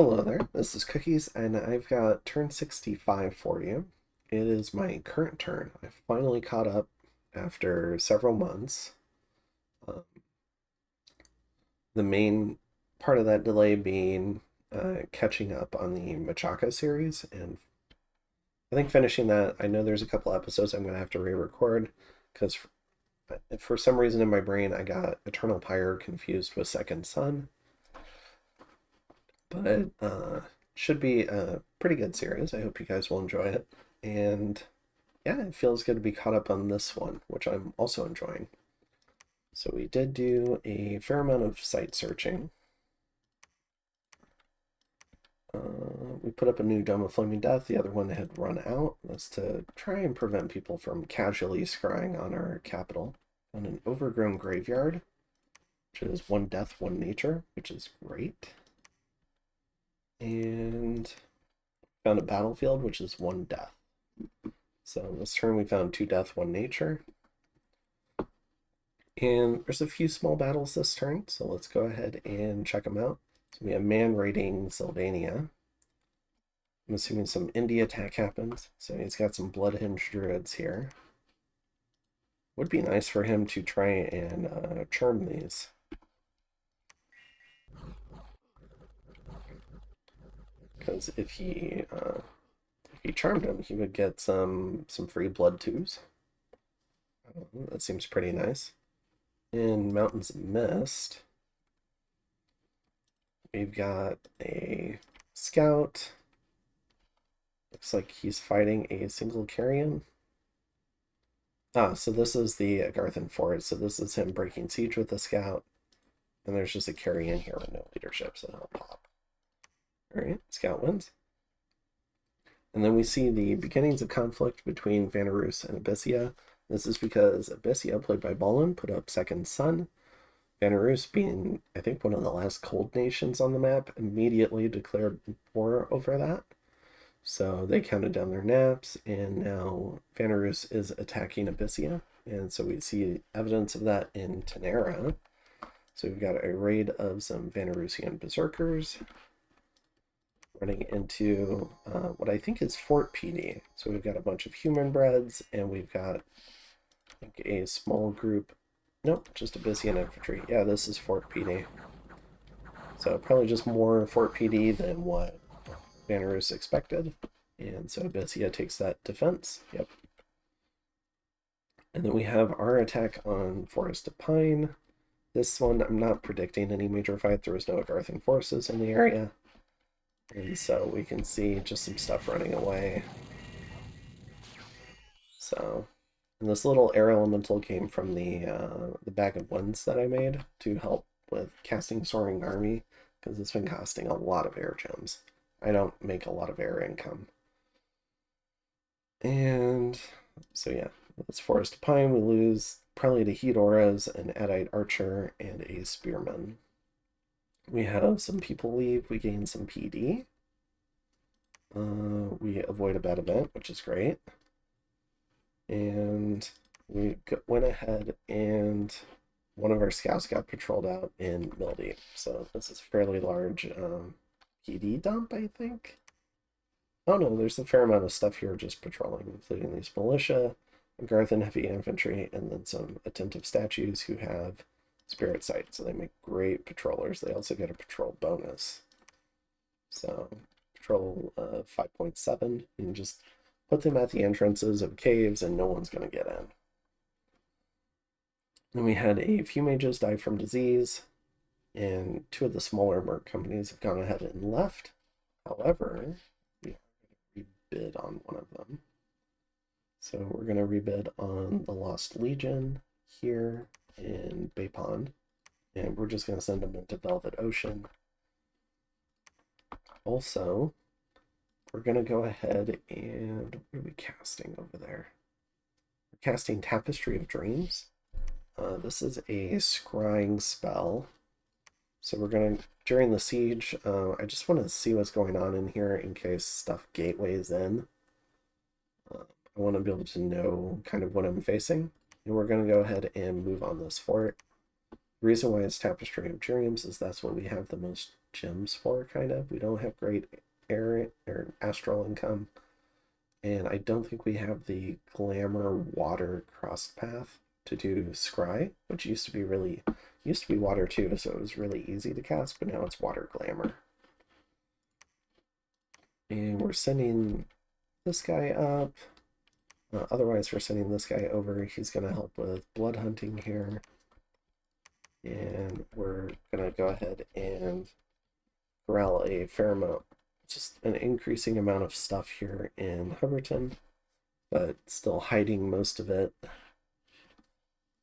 Hello there, this is Cookies, and I've got turn 65 for you. It is my current turn. I finally caught up after several months. Um, the main part of that delay being catching up on the Machaka series, and I think finishing that. I know there's a couple episodes I'm going to have to re-record because for some reason in my brain I got Eternal Pyre confused with Second Son, but should be a pretty good series. I hope you guys will enjoy it. And yeah, it feels good to be caught up on this one, which I'm also enjoying. So we did do a fair amount of site searching. We put up a new Dome of Flaming Death. The other one had run out. That's to try and prevent people from casually scrying on our capital. On an overgrown graveyard, which is one death, one nature, which is great. And found a battlefield, which is one death. So this turn we found 2 death, 1 nature. And there's a few small battles this turn, so let's go ahead and check them out. So we have man raiding Sylvania. I'm assuming some indie attack happens. So he's got some Bloodhinged Druids here. Would be nice for him to try and charm these. Because if he charmed him, he would get some free blood twos. That seems pretty nice. In Mountains of Mist, we've got a scout. Looks like he's fighting a single carrion. Ah, so this is the Garthan Fort. So this is him breaking siege with the scout. And there's just a carrion here with no leadership, so he'll pop. Alright, scout wins. And then we see the beginnings of conflict between Vanarus and Abyssia. This is because Abyssia, played by Ballin, put up Second Son. Vanarus, being, I think, one of the last cold nations on the map, immediately declared war over that. So they counted down their naps, and now Vanarus is attacking Abyssia. And so we see evidence of that in Tenera. So we've got a raid of some Vanarusian berserkers running into what I think is Fort PD. So we've got a bunch of human breds, and we've got, I think, a small group. Nope, just Abyssian infantry. Yeah, this is Fort PD. So probably just more Fort PD than what Vanarus expected. And so Abyssia takes that defense. Yep. And then we have our attack on Forest of Pine. This one, I'm not predicting any major fight. There was no Agarthan forces in the area. And so we can see just some stuff running away. So, and this little air elemental came from the bag of winds that I made to help with casting Soaring Army, because it's been costing a lot of air gems. I don't make a lot of air income. And so yeah, it's Forest of Pine. We lose probably to Heat Auras, an Adite Archer, and a Spearman. We have some people leave. We gain some PD. We avoid a bad event, which is great. And we went ahead and one of our scouts got patrolled out in Mildy. So this is a fairly large PD dump, I think. Oh no, there's a fair amount of stuff here just patrolling, including these militia, Garthan heavy infantry, and then some attentive statues who have spirit sight, so they make great patrollers. They also get a patrol bonus. So patrol 5.7, you can just put them at the entrances of caves and no one's going to get in. Then we had a few mages die from disease, and 2 of the smaller merc companies have gone ahead and left. However, we are going to rebid on one of them. So we're going to rebid on the Lost Legion here in Bay Pond, and we're just going to send them into Velvet Ocean. Also, we're going to go ahead and, what are we casting over there? We're casting Tapestry of Dreams. This is a scrying spell. So we're going to, during the siege, I just want to see what's going on in here in case stuff gateways in. I want to be able to know kind of what I'm facing. And we're going to go ahead and move on this fort. reason why it's Tapestry of Dreams is that's what we have the most gems for, kind of. We don't have great air or astral income, and I don't think we have the glamour water cross path to do scry, which used to be water too, so it was really easy to cast, but now it's water glamour. And we're sending this guy up. Otherwise, we're sending this guy over. He's going to help with blood hunting here. And we're going to go ahead and corral a fair amount, just an increasing amount of stuff here in Huberton, but still hiding most of it.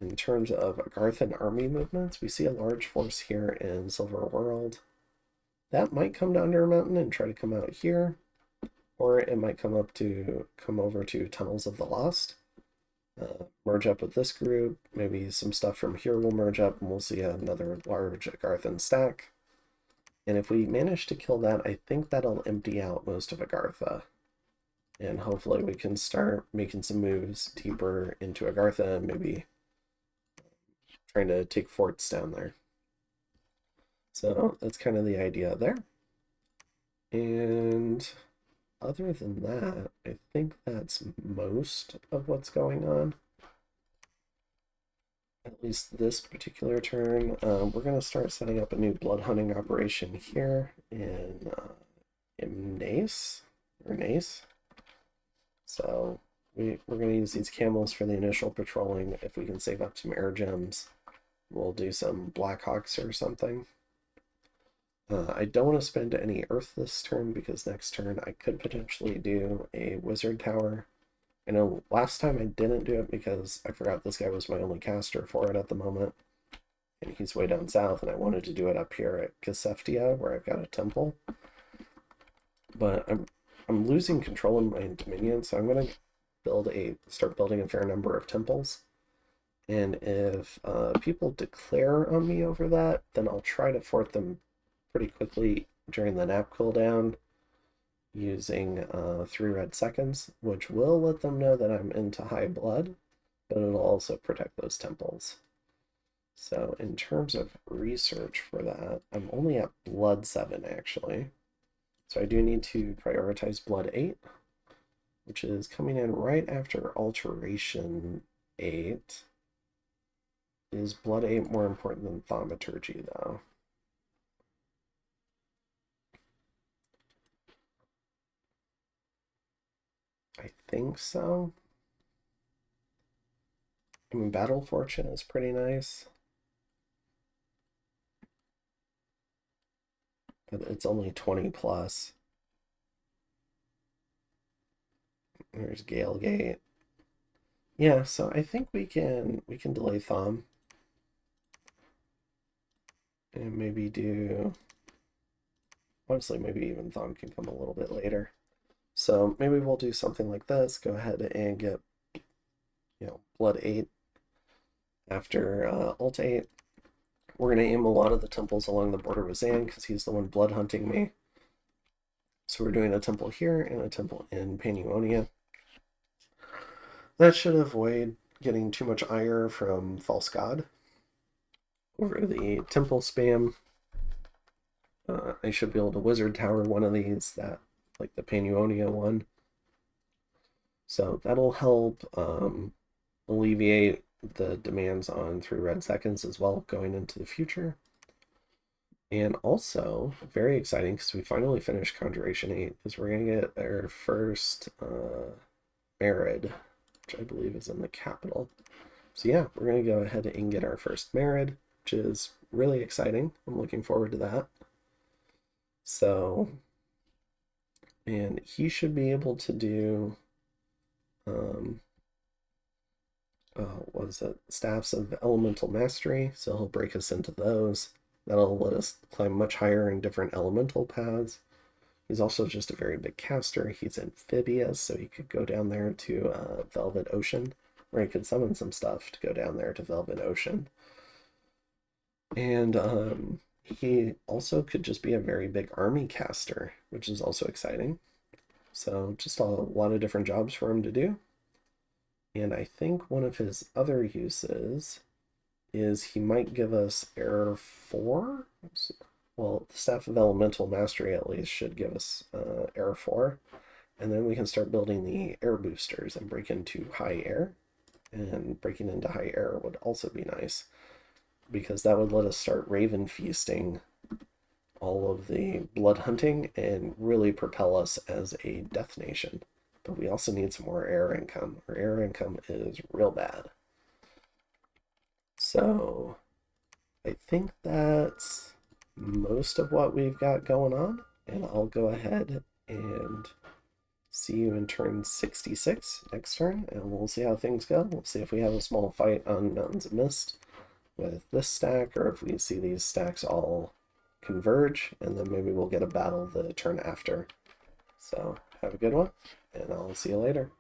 In terms of Agarthan army movements, we see a large force here in Silver World. That might come to Undermountain and try to come out here, or it might come over to Tunnels of the Lost. Merge up with this group. Maybe some stuff from here will merge up, and we'll see another large Agarthan stack. And if we manage to kill that, I think that'll empty out most of Agartha. And hopefully we can start making some moves deeper into Agartha, maybe trying to take forts down there. So that's kind of the idea there. And other than that, I think that's most of what's going on. At least this particular turn. We're going to start setting up a new blood hunting operation here in Nace. So we're going to use these camels for the initial patrolling. If we can save up some air gems, we'll do some Blackhawks or something. I don't want to spend any earth this turn because next turn I could potentially do a wizard tower. I know last time I didn't do it because I forgot this guy was my only caster for it at the moment. And he's way down south, and I wanted to do it up here at Kaseftia, where I've got a temple. But I'm losing control in my dominion, so I'm going to start building a fair number of temples. And if people declare on me over that, then I'll try to fort them pretty quickly during the nap cooldown using 3 red seconds, which will let them know that I'm into high blood, but it'll also protect those temples. So in terms of research for that, I'm only at blood 7 actually. So I do need to prioritize blood 8, which is coming in right after alteration 8. Is blood 8 more important than thaumaturgy though? I think so. I mean, Battle Fortune is pretty nice, but it's only 20 plus. There's Galegate. Yeah, so I think we can delay Thumb and maybe do, honestly, maybe even Thumb can come a little bit later. So maybe we'll do something like this. Go ahead and get, blood 8 after ult 8. We're going to aim a lot of the temples along the border with Zan because he's the one blood hunting me. So we're doing a temple here and a temple in Paneuonia. That should avoid getting too much ire from False God. Over the temple spam, I should be able to wizard tower one of these, that like the Paneuonia one. So that'll help alleviate the demands on 3 red seconds as well going into the future. And also, very exciting because we finally finished Conjuration 8, is we're going to get our first Merid, which I believe is in the capital. So yeah, we're going to go ahead and get our first Merid, which is really exciting. I'm looking forward to that. So, and he should be able to do, what is it? Staffs of Elemental Mastery, so he'll break us into those. That'll let us climb much higher in different elemental paths. He's also just a very big caster. He's amphibious, so he could go down there to Velvet Ocean, or he could summon some stuff to go down there to Velvet Ocean. And he also could just be a very big army caster, which is also exciting. So just a lot of different jobs for him to do. And I think one of his other uses is he might give us Air 4. Well, the Staff of Elemental Mastery at least should give us Air 4. And then we can start building the air boosters and break into high air. And breaking into high air would also be nice, because that would let us start Raven feasting all of the blood hunting and really propel us as a death nation. But we also need some more air income. Our air income is real bad. So I think that's most of what we've got going on, and I'll go ahead and see you in turn 66 next turn, and we'll see how things go. We'll see if we have a small fight on Mountains of Mist with this stack, or if we see these stacks all converge, and then maybe we'll get a battle the turn after. So have a good one, and I'll see you later.